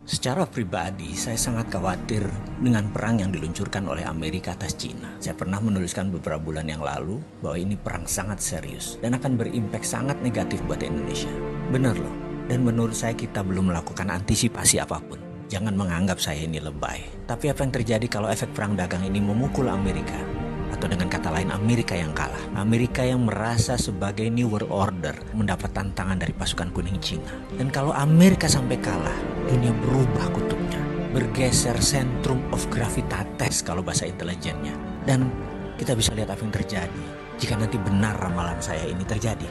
Secara pribadi, saya sangat khawatir dengan perang yang diluncurkan oleh Amerika atas Cina. Saya pernah menuliskan beberapa bulan yang lalu bahwa ini perang sangat serius dan akan berimpak sangat negatif buat Indonesia. Benar loh, dan menurut saya kita belum melakukan antisipasi apapun. Jangan menganggap saya ini lebay. Tapi apa yang terjadi kalau efek perang dagang ini memukul Amerika? Atau dengan kata lain Amerika yang kalah. Amerika yang merasa sebagai New World Order mendapat tantangan dari pasukan kuning Cina. Dan kalau Amerika sampai kalah, dunia berubah kutubnya. Bergeser centrum of gravitatis kalau bahasa intelijennya. Dan kita bisa lihat apa yang terjadi jika nanti benar ramalan saya ini terjadi.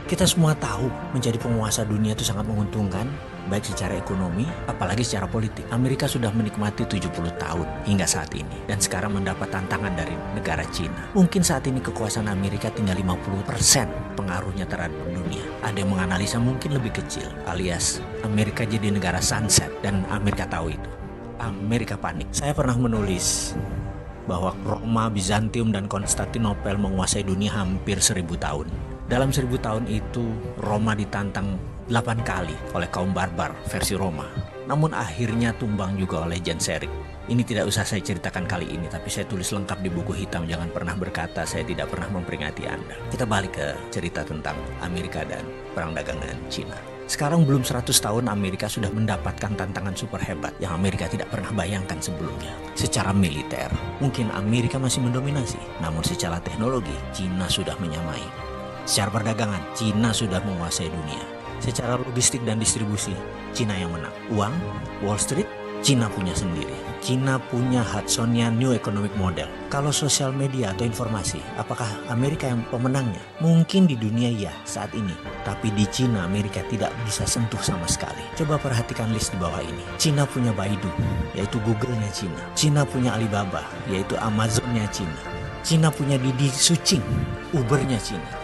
Kita semua tahu menjadi penguasa dunia itu sangat menguntungkan, baik secara ekonomi, apalagi secara politik. Amerika sudah menikmati 70 tahun hingga saat ini, dan sekarang mendapat tantangan dari negara Cina. Mungkin saat ini kekuasaan Amerika tinggal 50% pengaruhnya terhadap dunia. Ada yang menganalisa mungkin lebih kecil, alias Amerika jadi negara sunset, dan Amerika tahu itu. Amerika panik. Saya pernah menulis bahwa Roma, Bizantium, dan Konstantinopel menguasai dunia hampir 1000 tahun. Dalam 1000 tahun itu, Roma ditantang 8 kali oleh kaum barbar versi Roma. Namun akhirnya tumbang juga oleh Genseric. Ini tidak usah saya ceritakan kali ini, tapi saya tulis lengkap di buku hitam. Jangan pernah berkata saya tidak pernah memperingati Anda. Kita balik ke cerita tentang Amerika dan perang dagang dengan Cina. Sekarang belum 100 tahun Amerika sudah mendapatkan tantangan super hebat yang Amerika tidak pernah bayangkan sebelumnya. Secara militer, mungkin Amerika masih mendominasi. Namun secara teknologi, Cina sudah menyamai. Secara perdagangan, Cina sudah menguasai dunia. Secara logistik dan distribusi, Cina yang menang. Uang, Wall Street, Cina punya sendiri. Cina punya Hudsonian New Economic Model. Kalau sosial media atau informasi, apakah Amerika yang pemenangnya? Mungkin di dunia ya saat ini. Tapi di Cina, Amerika tidak bisa sentuh sama sekali. Coba perhatikan list di bawah ini. Cina punya Baidu, yaitu Google-nya Cina. Cina punya Alibaba, yaitu Amazon-nya Cina. Cina punya Didi Sucing, Uber-nya Cina.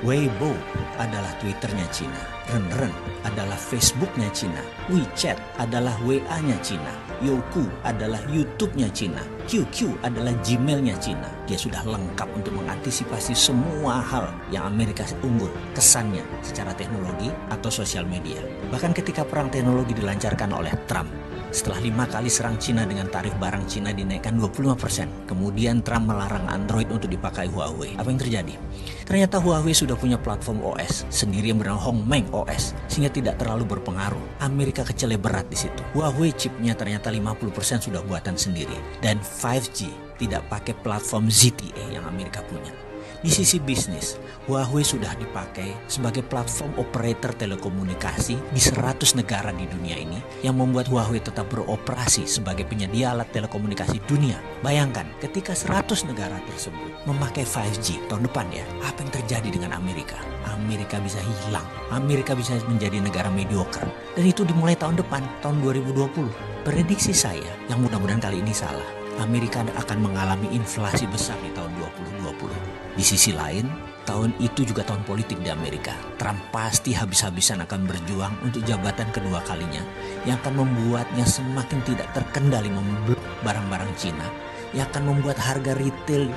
Weibo adalah Twitter-nya Cina. Renren adalah Facebook-nya Cina. WeChat adalah WA-nya Cina. Youku adalah YouTube-nya Cina. QQ adalah Gmail-nya Cina. Dia sudah lengkap untuk mengantisipasi semua hal yang Amerika unggul kesannya secara teknologi atau sosial media. Bahkan ketika perang teknologi dilancarkan oleh Trump, setelah 5 kali serang Cina dengan tarif barang Cina dinaikkan 25%. Kemudian Trump melarang Android untuk dipakai Huawei. Apa yang terjadi? Ternyata Huawei sudah punya platform OS sendiri yang bernama Hongmeng OS, sehingga tidak terlalu berpengaruh. Amerika keceleberat di situ. Huawei chipnya ternyata 50% sudah buatan sendiri. Dan 5G tidak pakai platform ZTE yang Amerika punya. Di sisi bisnis, Huawei sudah dipakai sebagai platform operator telekomunikasi di 100 negara di dunia ini yang membuat Huawei tetap beroperasi sebagai penyedia alat telekomunikasi dunia. Bayangkan, ketika 100 negara tersebut memakai 5G tahun depan ya, apa yang terjadi dengan Amerika? Amerika bisa hilang, Amerika bisa menjadi negara mediocre. Dan itu dimulai tahun depan, tahun 2020. Prediksi saya, yang mudah-mudahan kali ini salah, Amerika akan mengalami inflasi besar di tahun 2020. Di sisi lain, tahun itu juga tahun politik di Amerika. Trump pasti habis-habisan akan berjuang untuk jabatan kedua kalinya yang akan membuatnya semakin tidak terkendali memblok barang-barang Cina, yang akan membuat harga retail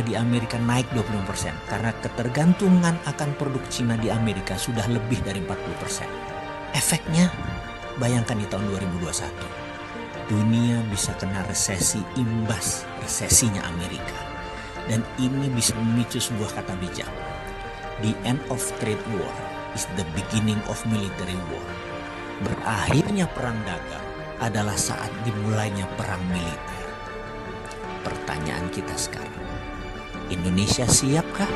di Amerika naik 25% karena ketergantungan akan produk Cina di Amerika sudah lebih dari 40%. Efeknya, bayangkan di tahun 2021. Dunia bisa kena resesi imbas resesinya Amerika. Dan ini bisa memicu sebuah kata bijak. The end of trade war is the beginning of military war. Berakhirnya perang dagang adalah saat dimulainya perang militer. Pertanyaan kita sekarang, Indonesia siapkah?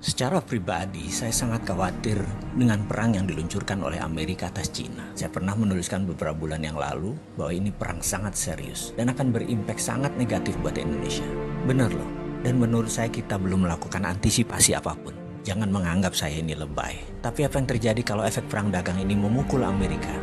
Secara pribadi, saya sangat khawatir dengan perang yang diluncurkan oleh Amerika atas Cina. Saya pernah menuliskan beberapa bulan yang lalu bahwa ini perang sangat serius dan akan berimpak sangat negatif buat Indonesia. Benar loh, dan menurut saya kita belum melakukan antisipasi apapun. Jangan menganggap saya ini lebay. Tapi apa yang terjadi kalau efek perang dagang ini memukul Amerika?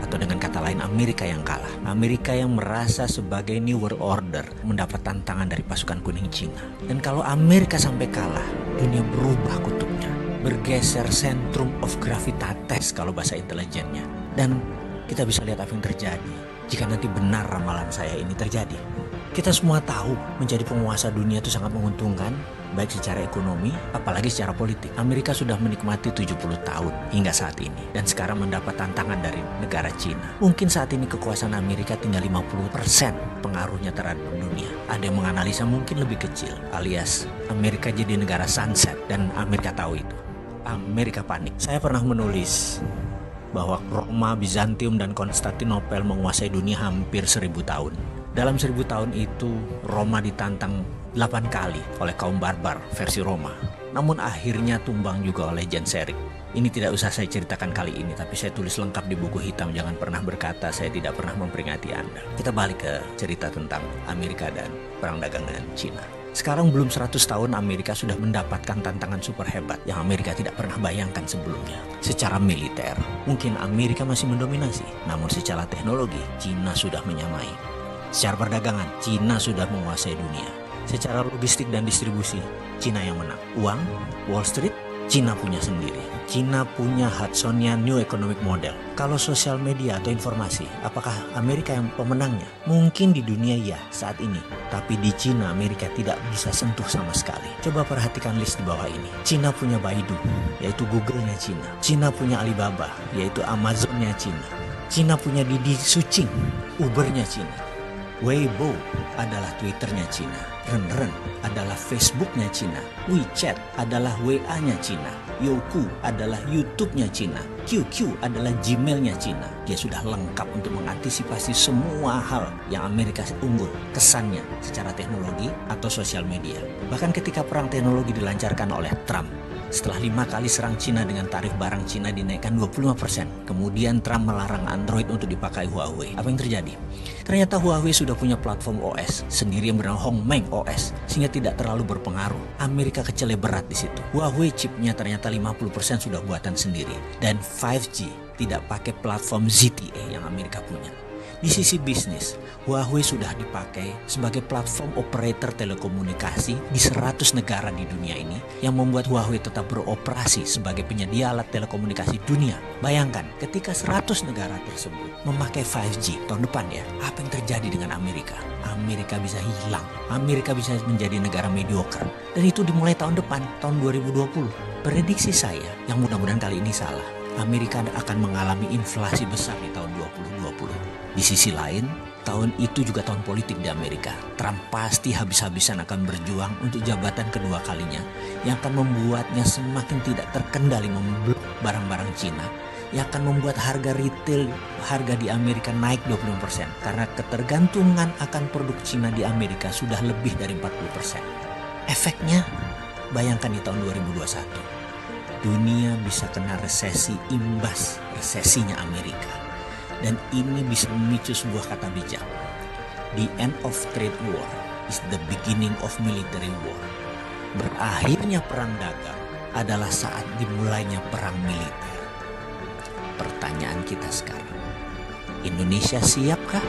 Atau dengan kata lain Amerika yang kalah. Amerika yang merasa sebagai New World Order mendapat tantangan dari pasukan kuning Cina. Dan kalau Amerika sampai kalah, dunia berubah kutubnya. Bergeser centrum of gravitatis kalau bahasa intelijennya. Dan kita bisa lihat apa yang terjadi jika nanti benar ramalan saya ini terjadi. Kita semua tahu menjadi penguasa dunia itu sangat menguntungkan, baik secara ekonomi, apalagi secara politik. Amerika sudah menikmati 70 tahun hingga saat ini, dan sekarang mendapat tantangan dari negara Cina. Mungkin saat ini kekuasaan Amerika tinggal 50% pengaruhnya terhadap dunia. Ada yang menganalisa mungkin lebih kecil, alias Amerika jadi negara sunset, dan Amerika tahu itu. Amerika panik. Saya pernah menulis bahwa Roma, Bizantium, dan Konstantinopel menguasai dunia hampir 1000 tahun. Dalam 1000 tahun itu, Roma ditantang 8 kali oleh kaum barbar versi Roma. Namun akhirnya tumbang juga oleh Genseric. Ini tidak usah saya ceritakan kali ini, tapi saya tulis lengkap di buku hitam. Jangan pernah berkata saya tidak pernah memperingati Anda. Kita balik ke cerita tentang Amerika dan perang dagang dengan Cina. Sekarang belum 100 tahun Amerika sudah mendapatkan tantangan super hebat yang Amerika tidak pernah bayangkan sebelumnya. Secara militer, mungkin Amerika masih mendominasi, namun secara teknologi, Cina sudah menyamai. Secara perdagangan, Cina sudah menguasai dunia. Secara logistik dan distribusi, Cina yang menang. Uang, Wall Street, Cina punya sendiri. Cina punya Hudsonian New Economic Model. Kalau sosial media atau informasi, apakah Amerika yang pemenangnya? Mungkin di dunia ya saat ini. Tapi di Cina, Amerika tidak bisa sentuh sama sekali. Coba perhatikan list di bawah ini. Cina punya Baidu, yaitu Google-nya Cina. Cina punya Alibaba, yaitu Amazon-nya Cina. Cina punya Didi Sucing, Uber-nya Cina. Weibo adalah Twitter-nya Cina. Renren adalah Facebook-nya Cina. WeChat adalah WA-nya Cina. Youku adalah YouTube-nya Cina. QQ adalah Gmail-nya Cina. Dia sudah lengkap untuk mengantisipasi semua hal yang Amerika unggul kesannya secara teknologi atau sosial media. Bahkan ketika perang teknologi dilancarkan oleh Trump, setelah 5 kali serang Cina dengan tarif barang Cina dinaikkan 25%. Kemudian Trump melarang Android untuk dipakai Huawei. Apa yang terjadi? Ternyata Huawei sudah punya platform OS sendiri yang bernama Hongmeng OS, sehingga tidak terlalu berpengaruh. Amerika kecele berat di situ. Huawei chipnya ternyata 50% sudah buatan sendiri. Dan 5G tidak pakai platform ZTE yang Amerika punya. Di sisi bisnis, Huawei sudah dipakai sebagai platform operator telekomunikasi di 100 negara di dunia ini, yang membuat Huawei tetap beroperasi sebagai penyedia alat telekomunikasi dunia. Bayangkan, ketika 100 negara tersebut memakai 5G tahun depan ya, apa yang terjadi dengan Amerika? Amerika bisa hilang. Amerika bisa menjadi negara mediocre. Dan itu dimulai tahun depan, tahun 2020. Prediksi saya, yang mudah-mudahan kali ini salah, Amerika akan mengalami inflasi besar di tahun 2020. Di sisi lain, tahun itu juga tahun politik di Amerika. Trump pasti habis-habisan akan berjuang untuk jabatan kedua kalinya, yang akan membuatnya semakin tidak terkendali memblok barang-barang Cina, yang akan membuat harga retail, harga di Amerika naik 20%, karena ketergantungan akan produk Cina di Amerika sudah lebih dari 40%. Efeknya, bayangkan di tahun 2021, dunia bisa kena resesi imbas resesinya Amerika. Dan ini bisa memicu sebuah kata bijak. The end of trade war is the beginning of military war. Berakhirnya perang dagang adalah saat dimulainya perang militer. Pertanyaan kita sekarang, Indonesia siapkah?